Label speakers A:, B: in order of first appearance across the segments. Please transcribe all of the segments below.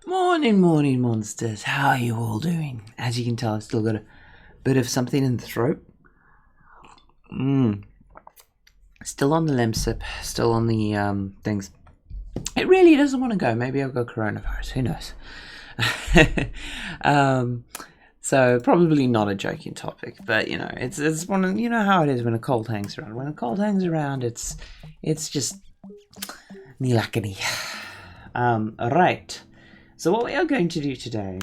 A: Morning, morning, monsters. How are you all doing? As you can tell, I've still got a bit of something in the throat. Still on the lemsip, still on the things. It really doesn't want to go. Maybe I've got coronavirus. Who knows? So probably not a joking topic, but you know, it's one of, you know how it is when a cold hangs around. When a cold hangs around, it's just nilakani. Right. So what we are going to do today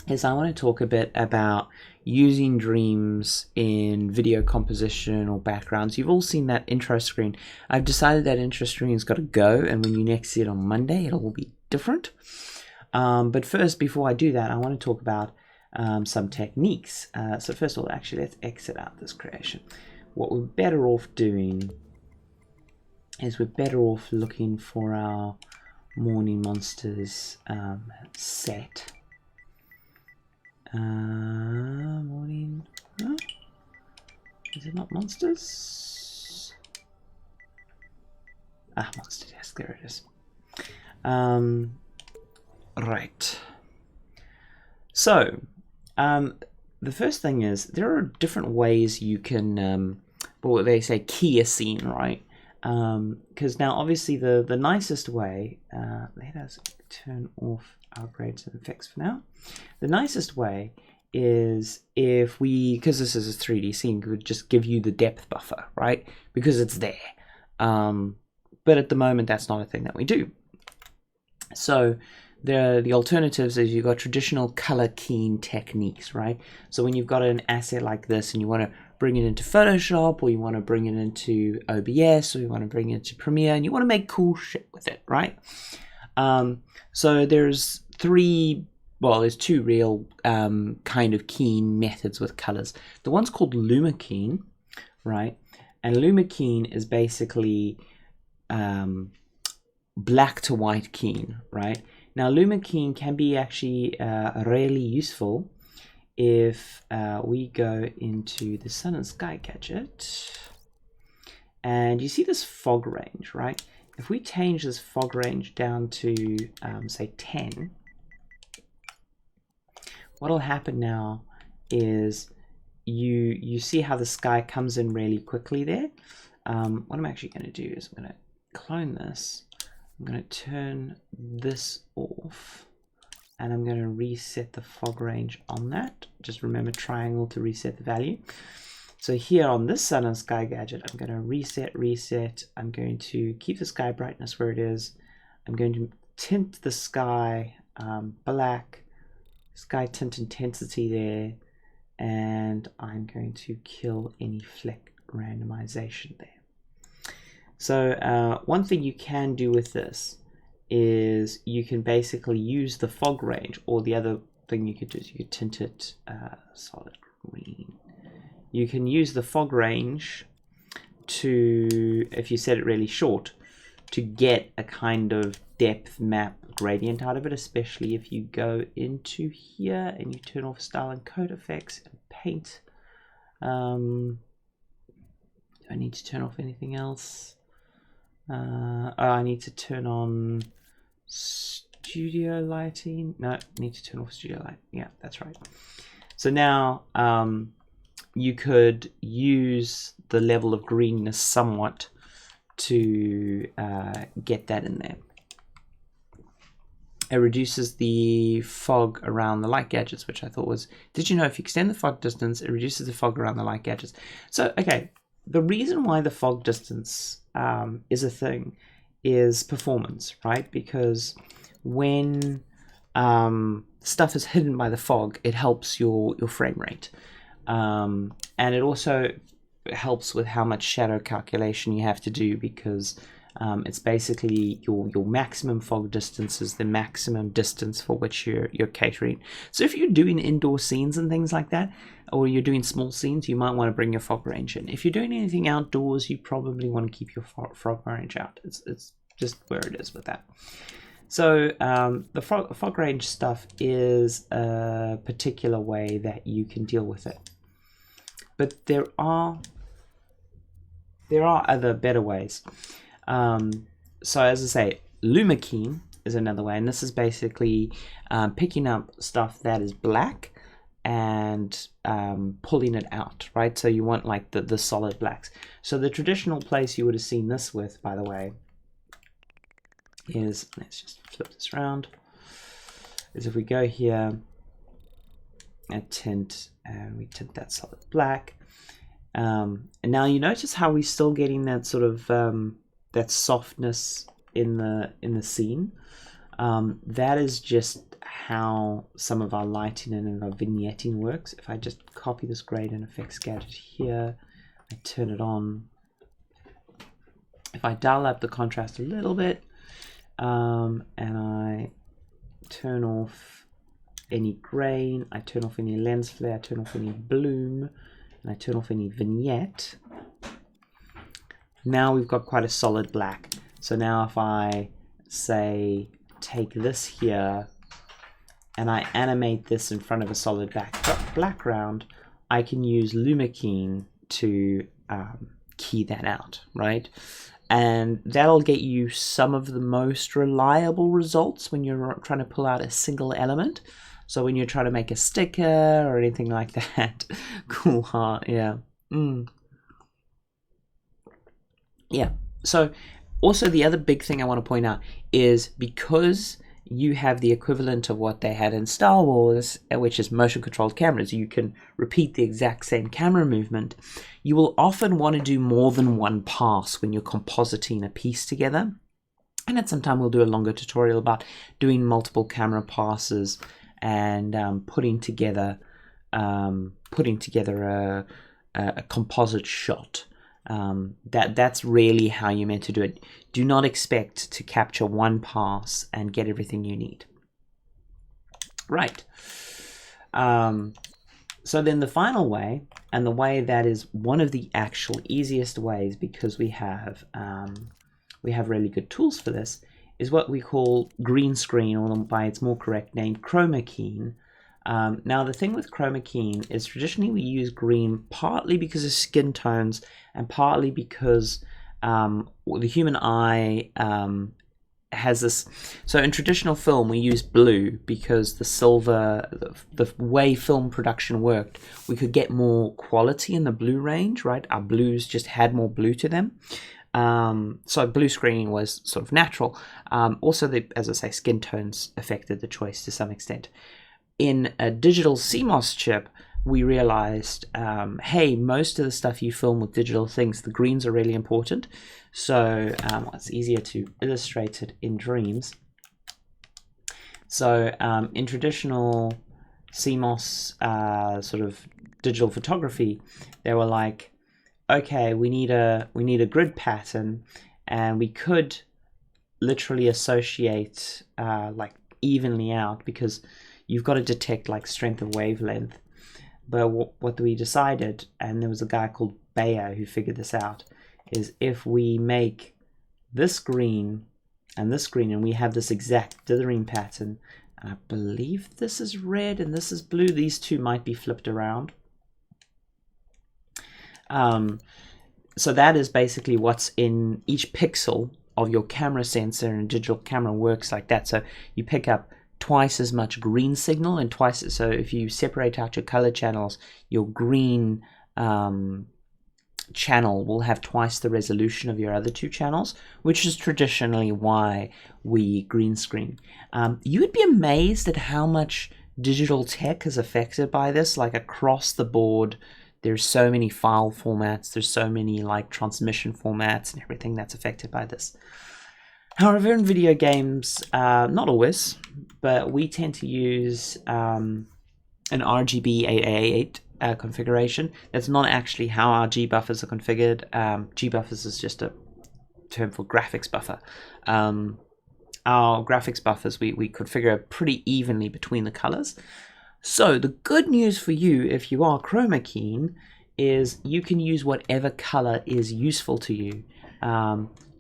A: is I want to talk a bit about using dreams in video composition or backgrounds. You've all seen that intro screen. I've decided that intro screen's got to go, and when you next see it on Monday, it'll all be different. But first, before I do that, I want to talk about some techniques. So first of all, actually, let's exit out this creation. What we're better off doing is we're better off looking for our Morning Monsters set. Morning. Huh? Is it not monsters? Monster desk. There it is. Right. So, the first thing is there are different ways you can, what they say, key a scene, right? Because now obviously the nicest way, let us turn off our grades and effects for now. The nicest way is if we, because this is a 3D scene, could just give you the depth buffer, right? Because it's there. But at the moment, that's not a thing that we do. So the alternatives is you've got traditional color keying techniques, right? So when you've got an asset like this and you want to bring it into Photoshop, or you want to bring it into OBS, or you want to bring it into Premiere, and you want to make cool shit with it, right? So there's there's two real kind of keying methods with colors. The one's called luma keying, right? And luma keying is basically black to white keying, right? Now luma keying can be actually really useful if we go into the sun and sky gadget, and you see this fog range, right? If we change this fog range down to say 10, what'll happen now is you see how the sky comes in really quickly there. What I'm actually going to do is I'm going to clone this. I'm going to turn this off, and I'm going to reset the fog range on that. Just remember triangle to reset the value. So here on this sun and sky gadget, I'm going to reset. I'm going to keep the sky brightness where it is. I'm going to tint the sky black, sky tint intensity there, and I'm going to kill any fleck randomization there. So one thing you can do with this is you can basically use the fog range, or the other thing you could do is you could tint it solid green. You can use the fog range to, if you set it really short, to get a kind of depth map gradient out of it, especially if you go into here and you turn off style and code effects and paint. Do I need to turn off anything else? I need to turn on studio lighting. No, I need to turn off studio light. Yeah, that's right. So now you could use the level of greenness somewhat to get that in there. It reduces the fog around the light gadgets, which I thought was, did you know if you extend the fog distance, it reduces the fog around the light gadgets? So, okay, the reason why the fog distance is a thing is performance, right? Because when stuff is hidden by the fog, it helps your frame rate. And it also helps with how much shadow calculation you have to do, because it's basically your maximum fog distance is the maximum distance for which you're catering. So if you're doing indoor scenes and things like that, or you're doing small scenes, you might want to bring your fog range in. If you're doing anything outdoors, you probably want to keep your fog range out. It's just where it is with that. So the fog range stuff is a particular way that you can deal with it. But there are other better ways. So as I say, luma keying is another way, and this is basically picking up stuff that is black and pulling it out, right? So you want like the solid blacks. So the traditional place you would have seen this with, by the way, is, let's just flip this around, is if we go here and tint, and we tint that solid black, and now you notice how we're still getting that sort of that softness in the scene. That is just how some of our lighting and our vignetting works. If I just copy this gradient effects gadget here, I turn it on. If I dial up the contrast a little bit, and I turn off any grain, I turn off any lens flare, I turn off any bloom, and I turn off any vignette, now we've got quite a solid black. So now if I say take this here and I animate this in front of a solid background, I can use luma keying to key that out, right? And that'll get you some of the most reliable results when you're trying to pull out a single element. So when you're trying to make a sticker or anything like that, cool heart, yeah. Yeah, so also the other big thing I want to point out is because you have the equivalent of what they had in Star Wars, which is motion controlled cameras, you can repeat the exact same camera movement. You will often want to do more than one pass when you're compositing a piece together. And at some time we'll do a longer tutorial about doing multiple camera passes and putting together a composite shot. That's really how you're meant to do it. Do not expect to capture one pass and get everything you need. Right. So then the final way, and the way that is one of the actual easiest ways, because we have really good tools for this, is what we call green screen, or by its more correct name, chroma keying. Now the thing with chroma keying is traditionally we use green partly because of skin tones and partly because the human eye has this. So in traditional film we use blue because the silver, the way film production worked, we could get more quality in the blue range, right? Our blues just had more blue to them. So blue screening was sort of natural. Also, as I say, skin tones affected the choice to some extent. In a digital CMOS chip, we realized, hey, most of the stuff you film with digital things, the greens are really important. So it's easier to illustrate it in Dreams. So in traditional CMOS sort of digital photography, they were like, okay, we need a grid pattern, and we could literally associate like evenly out, because you've got to detect like strength of wavelength. But what we decided, and there was a guy called Bayer who figured this out, is if we make this green and this green, and we have this exact dithering pattern, and I believe this is red and this is blue, these two might be flipped around. So that is basically what's in each pixel of your camera sensor, and digital camera works like that. So you pick up twice as much green signal and twice. So if you separate out your color channels, your green channel will have twice the resolution of your other two channels, which is traditionally why we green screen. You would be amazed at how much digital tech is affected by this, like across the board. There's so many file formats, there's so many like transmission formats and everything that's affected by this. However, in video games, not always, but we tend to use an RGB 888 configuration. That's not actually how our G buffers are configured. G buffers is just a term for graphics buffer. Our graphics buffers, we configure pretty evenly between the colors. So the good news for you, if you are chroma keying, is you can use whatever color is useful to you.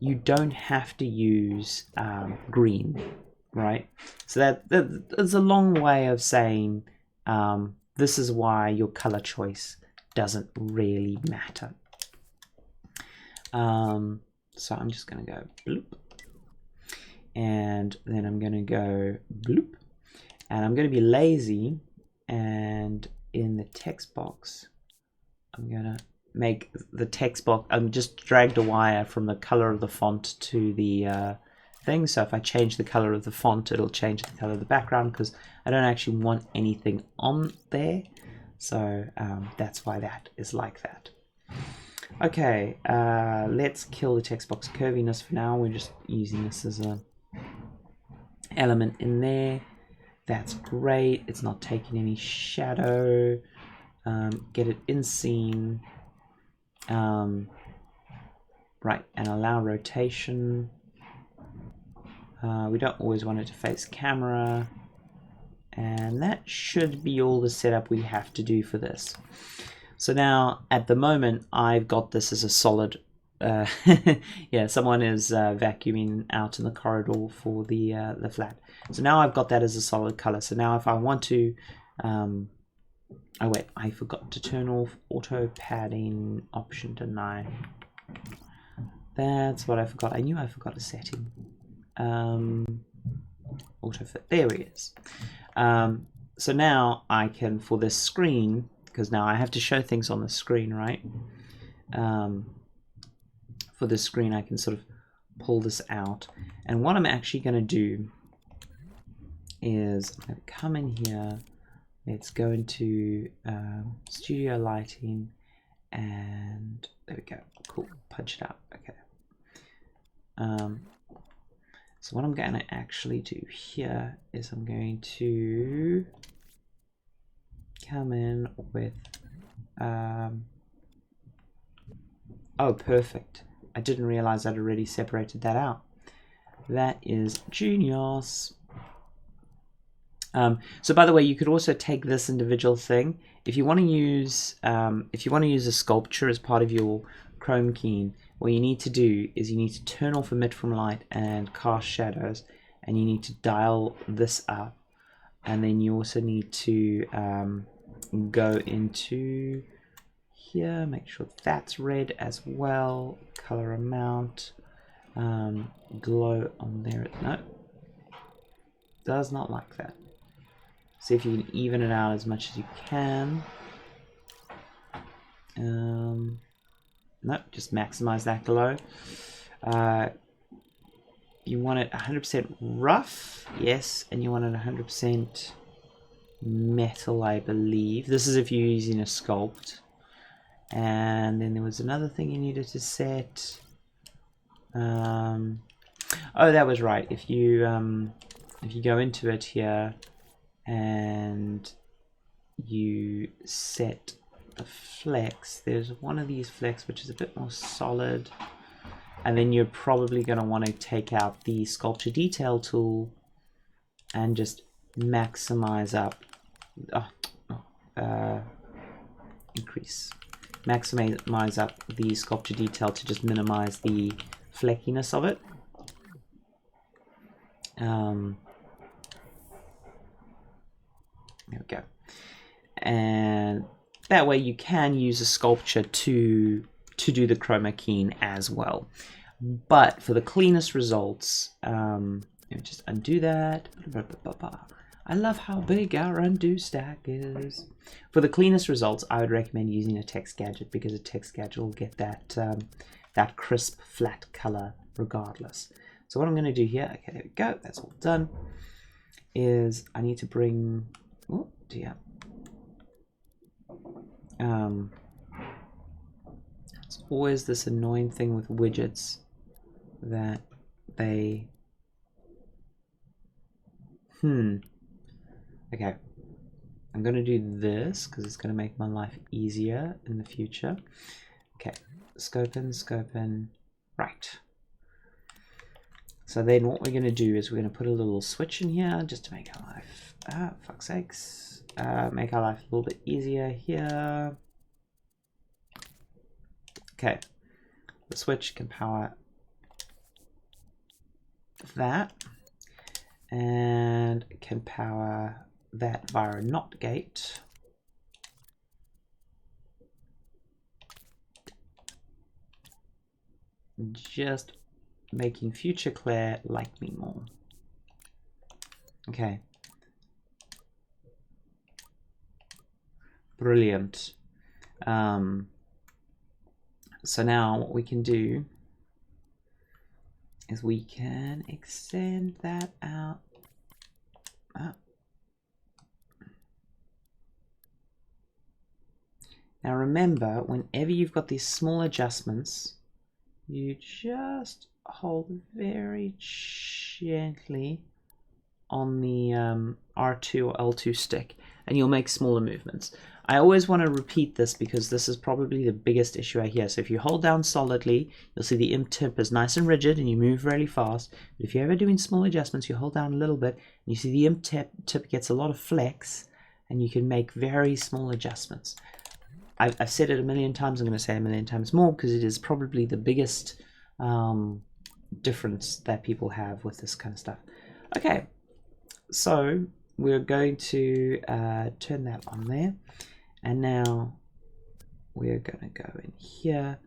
A: You don't have to use green, right? So that's a long way of saying this is why your color choice doesn't really matter. So I'm just going to go bloop. and then I'm going to go bloop, and I'm going to be lazy, and in the text box I'm going to make the text box, I'm just dragged a wire from the color of the font to the thing, so if I change the color of the font it'll change the color of the background, because I don't actually want anything on there, so that's why that is like that. Okay, let's kill the text box curviness for now. We're just using this as a element in there. That's great. It's not taking any shadow. Get it in scene. Right, and allow rotation. We don't always want it to face camera. And that should be all the setup we have to do for this. So now, at the moment, I've got this as a solid. Yeah, someone is vacuuming out in the corridor for the flat. So now I've got that as a solid color. So now if I want to, oh wait, I forgot to turn off auto padding option deny. That's what I forgot. I knew I forgot a setting. Auto fit. There he is. So now I can, for this screen, because now I have to show things on the screen, right? For this screen, I can sort of pull this out. And what I'm actually going to do is I'm going to come in here. Let's go into studio lighting, and there we go. Cool. Punch it out. Okay. So what I'm going to actually do here is I'm going to come in with oh, perfect. I didn't realize I'd already separated that out. That is genius. So by the way, you could also take this individual thing if you want to use a sculpture as part of your chrome keying. What you need to do is you need to turn off emit from light and cast shadows, and you need to dial this up, and then you also need to go into here, make sure that's red as well, color amount, glow on there. No, does not like that. See if you can even it out as much as you can. No, just maximize that glow. You want it 100% rough, yes, and you want it 100% metal, I believe. This is if you're using a sculpt. And then there was another thing you needed to set. Oh, that was right. If you go into it here and you set the flex, there's one of these flex which is a bit more solid, and then you're probably going to want to take out the sculpture detail tool and just maximize up, maximize up the sculpture detail to just minimize the fleckiness of it. There we go. And that way you can use a sculpture to do the chroma keying as well. But for the cleanest results, let me just undo that. I love how big our undo stack is. For the cleanest results, I would recommend using a text gadget, because a text gadget will get that that crisp, flat color regardless. So what I'm going to do here, okay, there we go, that's all done, is I need to bring, oh dear, it's always this annoying thing with widgets that they, okay, I'm going to do this because it's going to make my life easier in the future. Okay, scope in, right. So then what we're going to do is we're going to put a little switch in here just to make our life, fuck's sakes, make our life a little bit easier here. Okay, the switch can power that, and can power that via a NOT gate. Just making future Claire like me more. Okay. Brilliant. So now what we can do is we can extend that out. Now remember, whenever you've got these small adjustments, you just hold very gently on the R2 or L2 stick, and you'll make smaller movements. I always want to repeat this because this is probably the biggest issue I hear. So if you hold down solidly, you'll see the imp tip is nice and rigid and you move really fast. But if you're ever doing small adjustments, you hold down a little bit and you see the imp tip gets a lot of flex, and you can make very small adjustments. I've said it a million times. I'm going to say it a million times more because it is probably the biggest difference that people have with this kind of stuff. Okay, so we're going to turn that on there, and now we're going to go in here,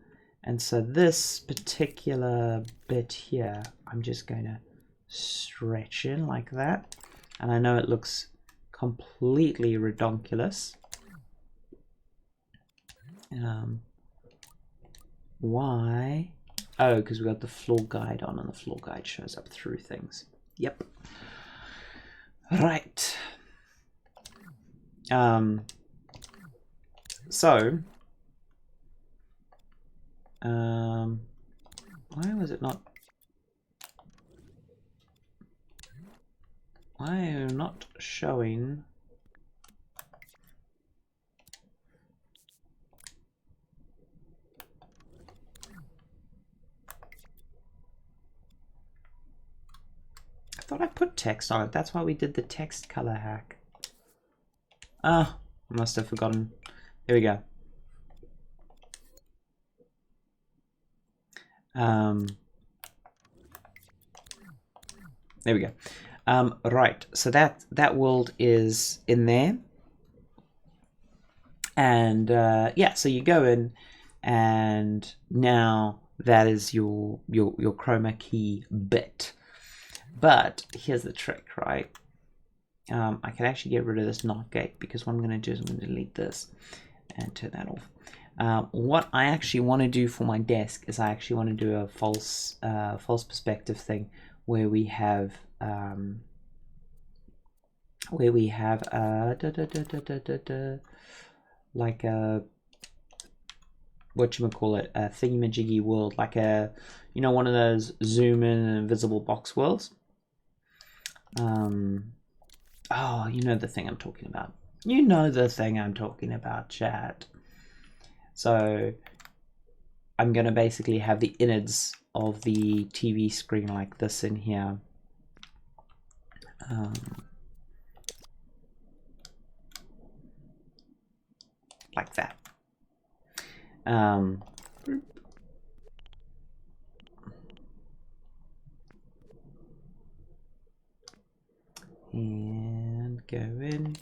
A: and so this particular bit here I'm just going to stretch in like that, and I know it looks completely redonkulous. Why? Oh, because we got the floor guide on, and the floor guide shows up through things. Yep. Right. So why was it not? Why are you not showing? I thought I put text on it. That's why we did the text color hack. Ah, I must have forgotten. There we go. There we go. Right, so that world is in there, and yeah, so you go in, and now that is your chroma key bit. But here's the trick, right? I can actually get rid of this NOT gate, because what I'm going to do is I'm going to delete this and turn that off. What I actually want to do for my desk is I actually want to do a false perspective thing where we have like a whatchamacallit, a thingy-majiggy world, like a, you know, one of those zoom in and invisible box worlds. Oh, you know the thing I'm talking about. You know the thing I'm talking about, chat. So I'm going to basically have the innards of the TV screen like this in here. Like that. And go in,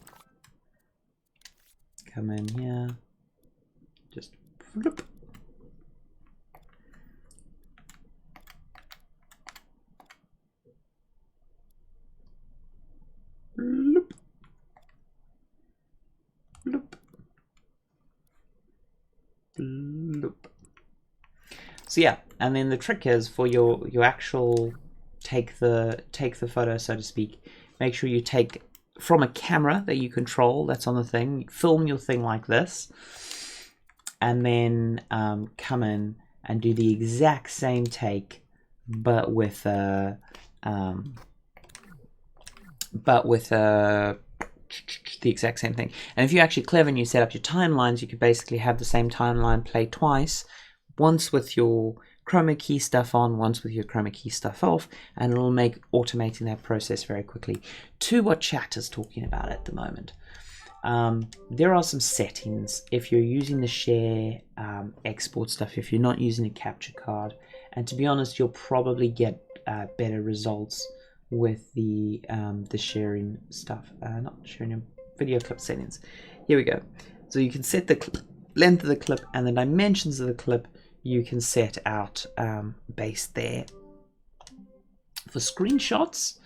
A: come in here, just flip. Loop. Loop. Loop. So yeah, and then the trick is for your actual take the photo, so to speak. Make sure you take from a camera that you control, that's on the thing. Film your thing like this, and then come in and do the exact same take, but with the exact same thing. And if you're actually clever and you set up your timelines, you could basically have the same timeline play twice, once with your chroma key stuff on, once with your chroma key stuff off, and it'll make automating that process very quickly. To what chat is talking about at the moment, there are some settings if you're using the share export stuff, if you're not using a capture card, and to be honest, you'll probably get better results with the sharing stuff, not sharing your video clip settings. Here we go. So you can set the length of the clip and the dimensions of the clip. You can set out based there. For screenshots,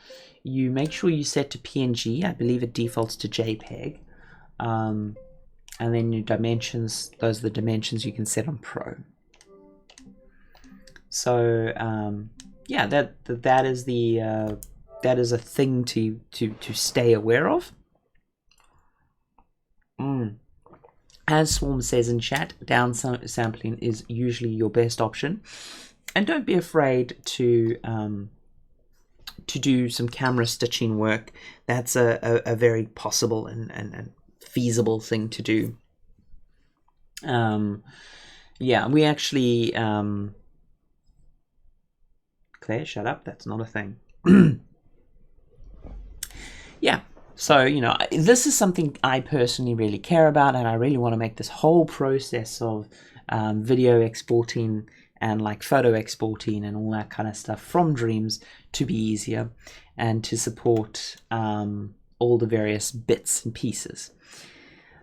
A: you make sure you set to PNG. I believe it defaults to JPEG. And then your dimensions, those are the dimensions you can set on Pro. So yeah, that is the that is a thing to stay aware of. As Swarm says in chat, downsampling is usually your best option, and don't be afraid to do some camera stitching work. That's a very possible and feasible thing to do. Yeah, we actually Claire, shut up, that's not a thing. Yeah, so you know, this is something I personally really care about, and I really want to make this whole process of video exporting and like photo exporting and all that kind of stuff from Dreams to be easier and to support all the various bits and pieces.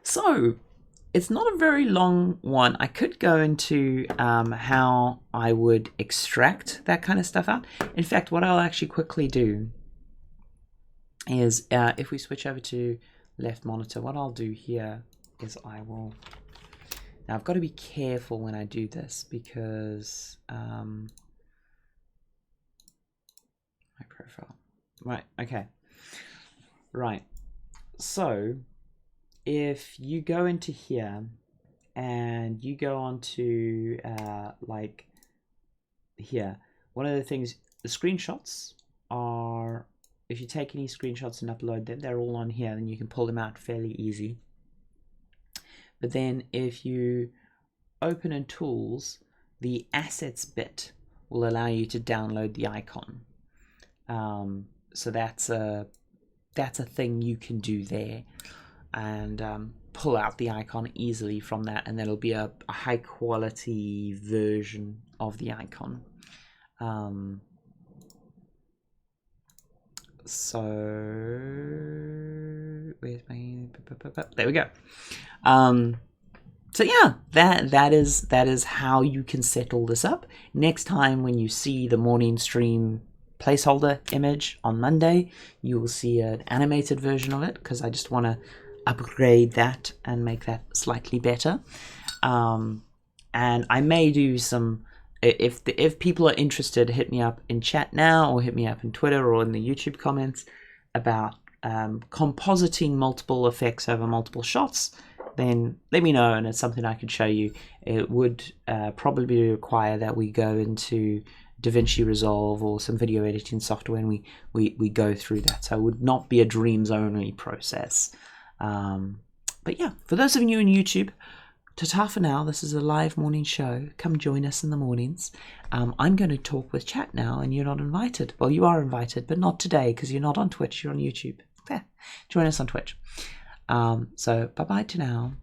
A: So it's not a very long one. I could go into how I would extract that kind of stuff out. In fact, what I'll actually quickly do is if we switch over to left monitor, what I'll do here is I will, now I've got to be careful when I do this because my profile, right, okay, right, so if you go into here and you go on to like here, one of the things, the screenshots are, if you take any screenshots and upload them, they're all on here, and you can pull them out fairly easy. But then if you open in Tools, the Assets bit will allow you to download the icon. So that's a thing you can do there, and pull out the icon easily from that, and that'll be a high quality version of the icon. So where's my, there we go. So yeah, that is how you can set all this up. Next time when you see the morning stream placeholder image on Monday, you will see an animated version of it, because I just want to upgrade that and make that slightly better. And I may do some, if people are interested, hit me up in chat now, or hit me up in Twitter or in the YouTube comments about compositing multiple effects over multiple shots. Then let me know, and it's something I could show you. It would probably require that we go into Davinci Resolve or some video editing software, and we go through that. So it would not be a Dreams only process. But yeah, for those of you in YouTube, ta-ta for now. This is a live morning show. Come join us in the mornings. I'm going to talk with chat now, and you're not invited. Well, you are invited, but not today, because you're not on Twitch. You're on YouTube. There. Join us on Twitch. So bye-bye to now.